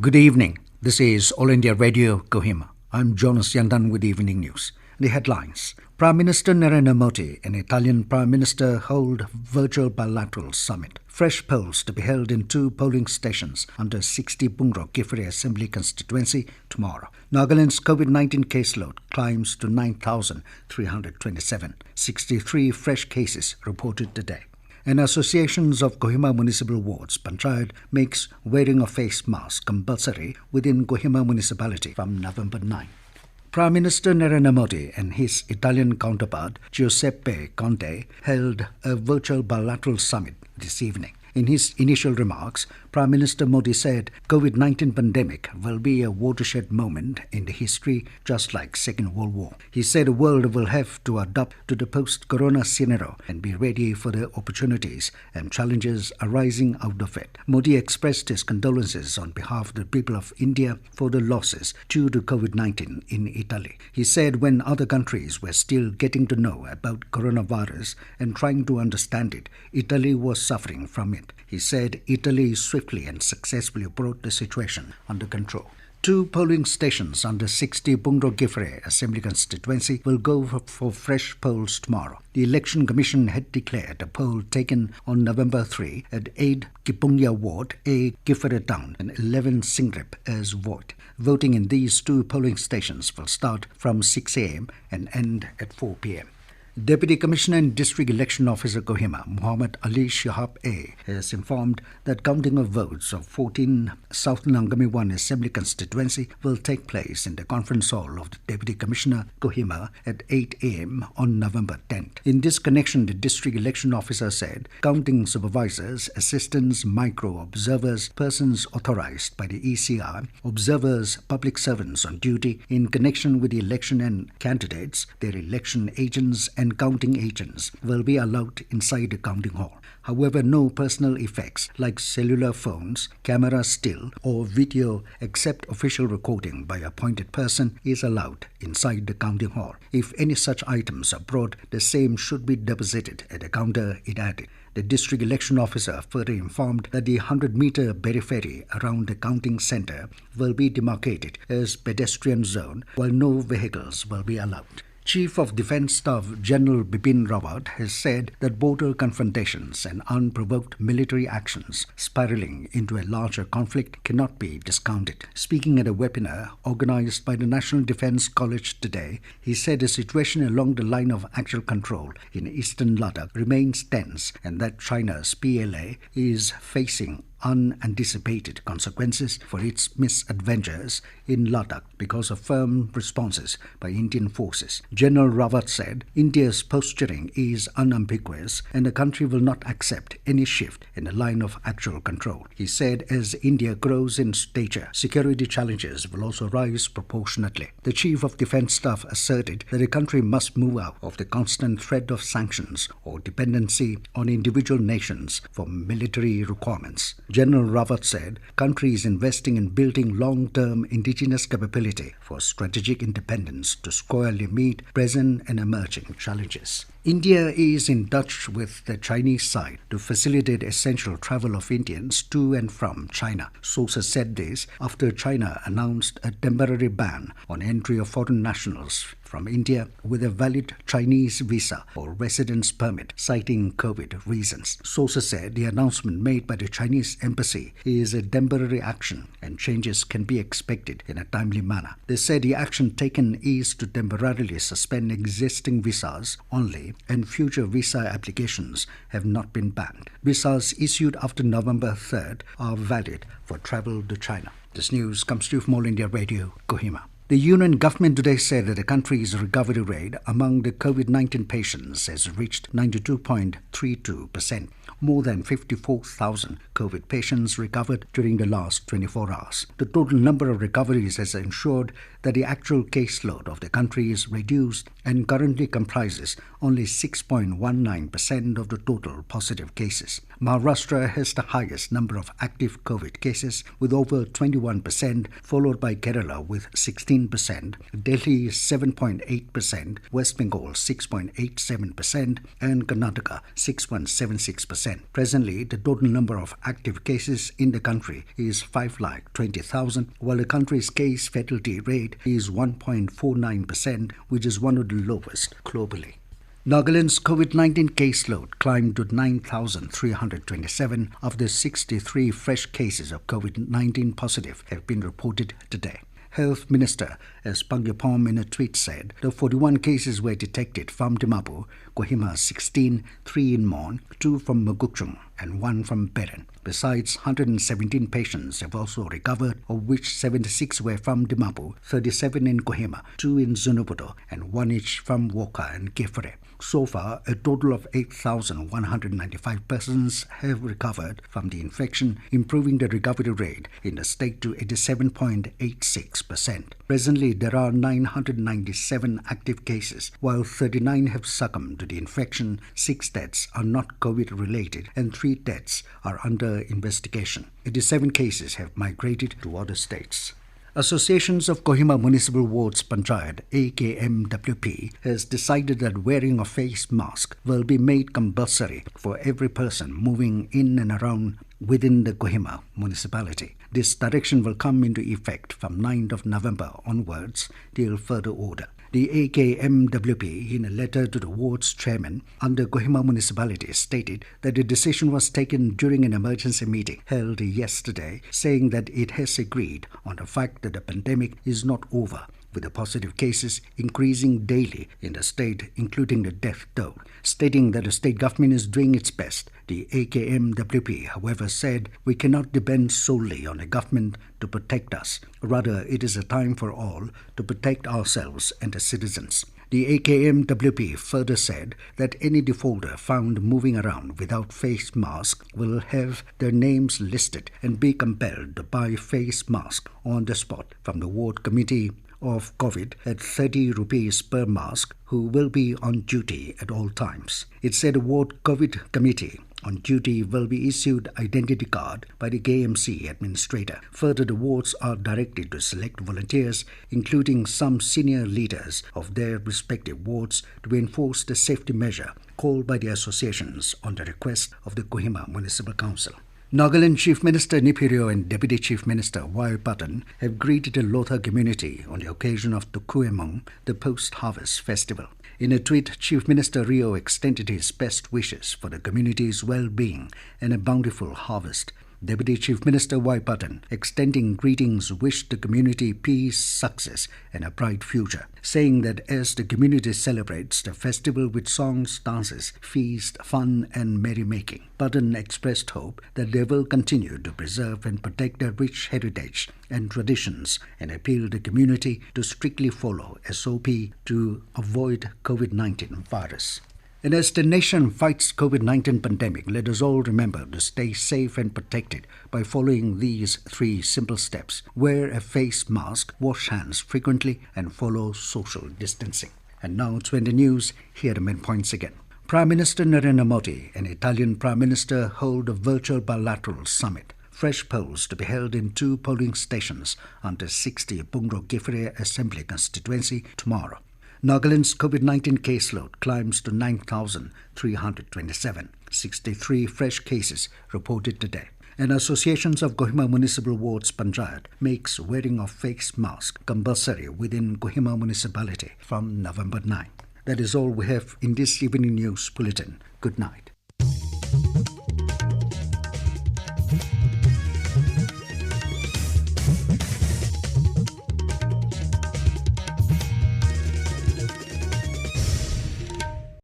Good evening. This is All India Radio, Kohima. I'm Jonas Yandan with Evening News. The headlines. Prime Minister Narendra Modi and Italian Prime Minister hold virtual bilateral summit. Fresh polls to be held in 2 polling stations under 60 Kiphire Assembly Constituency tomorrow. Nagaland's COVID-19 caseload climbs to 9,327. 63 fresh cases reported today. And associations of Kohima Municipal Wards Panchayat makes wearing a face mask compulsory within Kohima Municipality from November 9. Prime Minister Narendra Modi and his Italian counterpart Giuseppe Conte held a virtual bilateral summit this evening. In his initial remarks, Prime Minister Modi said COVID-19 pandemic will be a watershed moment in the history, just like Second World War. He said the world will have to adapt to the post-corona scenario and be ready for the opportunities and challenges arising out of it. Modi expressed his condolences on behalf of the people of India for the losses due to COVID-19 in Italy. He said when other countries were still getting to know about coronavirus and trying to understand it, Italy was suffering from it. He said Italy swiftly and successfully brought the situation under control. 2 polling stations under 60 Kiphire Assembly Constituency will go for fresh polls tomorrow. The Election Commission had declared a poll taken on November 3 at 8 Kiphire Ward, A Kiphire Town and 11 Singrip as void. Voting in these 2 polling stations will start from 6 a.m. and end at 4 p.m. Deputy Commissioner and District Election Officer Kohima, Muhammad Ali Shihab A, has informed that counting of votes of 14 South Nangami 1 Assembly Constituency will take place in the conference hall of the Deputy Commissioner Kohima at 8 a.m. on November 10th. In this connection, the District Election Officer said counting supervisors, assistants, micro-observers, persons authorized by the ECR, observers, public servants on duty in connection with the election and candidates, their election agents and counting agents will be allowed inside the counting hall. However, no personal effects like cellular phones, camera still, or video except official recording by appointed person is allowed inside the counting hall. If any such items are brought, the same should be deposited at the counter, it added. The district election officer further informed that the 100-meter periphery around the counting center will be demarcated as pedestrian zone, while no vehicles will be allowed. Chief of Defence Staff General Bipin Rawat has said that border confrontations and unprovoked military actions spiralling into a larger conflict cannot be discounted. Speaking at a webinar organised by the National Defence College today, he said the situation along the line of actual control in eastern Ladakh remains tense and that China's PLA is facing unanticipated consequences for its misadventures in Ladakh because of firm responses by Indian forces. General Rawat said India's posturing is unambiguous and the country will not accept any shift in the line of actual control. He said as India grows in stature, security challenges will also rise proportionately. The Chief of Defence Staff asserted that the country must move out of the constant threat of sanctions or dependency on individual nations for military requirements. General Rawat said country is investing in building long-term indigenous capability for strategic independence to squarely meet present and emerging challenges. India is in touch with the Chinese side to facilitate essential travel of Indians to and from China. Sources said this after China announced a temporary ban on entry of foreign nationals from India with a valid Chinese visa or residence permit, citing COVID reasons. Sources said the announcement made by the Chinese embassy is a temporary action and changes can be expected in a timely manner. They said the action taken is to temporarily suspend existing visas only and future visa applications have not been banned. Visas issued after November 3rd are valid for travel to China. This news comes to you from All India Radio, Kohima. The union government today said that the country's recovery rate among the COVID-19 patients has reached 92.32%. More than 54,000 COVID patients recovered during the last 24 hours. The total number of recoveries has ensured that the actual caseload of the country is reduced and currently comprises only 6.19% of the total positive cases. Maharashtra has the highest number of active COVID cases with over 21%, followed by Kerala with 16%, Delhi 7.8%, West Bengal 6.87%, and Karnataka 6.76%. 8%. Presently, the total number of active cases in the country is 5,20,000, while the country's case fatality rate is 1.49%, which is one of the lowest globally. Nagaland's COVID-19 caseload climbed to 9,327 after 63 fresh cases of COVID-19 positive have been reported today. Health Minister S. Pangyapom in a tweet said the 41 cases were detected from Dimapur, Kohima 16, 3 in Mon, 2 from Mogokchung and 1 from Beren. Besides, 117 patients have also recovered, of which 76 were from Dimapur, 37 in Kohima, 2 in Zunuputo and 1 each from Woka and Kiphire. So far, a total of 8,195 persons have recovered from the infection, improving the recovery rate in the state to 87.86%. Presently, there are 997 active cases, while 39 have succumbed to the infection. 6 deaths are not COVID-related and 3 deaths are under investigation. 87 cases have migrated to other states. Associations of Kohima Municipal Wards Panchayat (AKMWP) has decided that wearing a face mask will be made compulsory for every person moving in and around within the Kohima Municipality. This direction will come into effect from 9th of November onwards till further order. The AKMWP, in a letter to the ward's chairman under Kohima Municipality, stated that the decision was taken during an emergency meeting held yesterday, saying that it has agreed on the fact that the pandemic is not over, with the positive cases increasing daily in the state, including the death toll. Stating that the state government is doing its best, the AKMWP, however, said we cannot depend solely on the government to protect us. Rather, it is a time for all to protect ourselves and the citizens. The AKMWP further said that any defaulter found moving around without face mask will have their names listed and be compelled to buy face mask on the spot from the ward committee of COVID at 30 rupees per mask, who will be on duty at all times. It said a ward COVID committee on duty will be issued identity card by the KMC administrator. Further, the wards are directed to select volunteers, including some senior leaders of their respective wards, to enforce the safety measure called by the associations on the request of the Kohima Municipal Council. Nagaland Chief Minister Kiphire and Deputy Chief Minister Bulletin have greeted the Lotha community on the occasion of Tukuemong, the post-harvest festival. In a tweet, Chief Minister Rio extended his best wishes for the community's well-being and a bountiful harvest. Deputy Chief Minister Bulletin, extending greetings, wished the community peace, success and a bright future, saying that as the community celebrates the festival with songs, dances, feast, fun and merrymaking, Bulletin expressed hope that they will continue to preserve and protect their rich heritage and traditions and appealed the community to strictly follow SOP to avoid COVID-19 virus. And as the nation fights COVID-19 pandemic, let us all remember to stay safe and protected by following these 3 simple steps. Wear a face mask, wash hands frequently, and follow social distancing. And now to end the news, here are the main points again. Prime Minister Narendra Modi and Italian Prime Minister hold a virtual bilateral summit. Fresh polls to be held in 2 polling stations under 60 Kiphire Assembly Constituency tomorrow. Nagaland's COVID-19 caseload climbs to 9,327, 63 fresh cases reported today. And associations of Kohima Municipal Wards Panchayat makes wearing of face mask compulsory within Kohima Municipality from November 9. That is all we have in this evening news bulletin. Good night.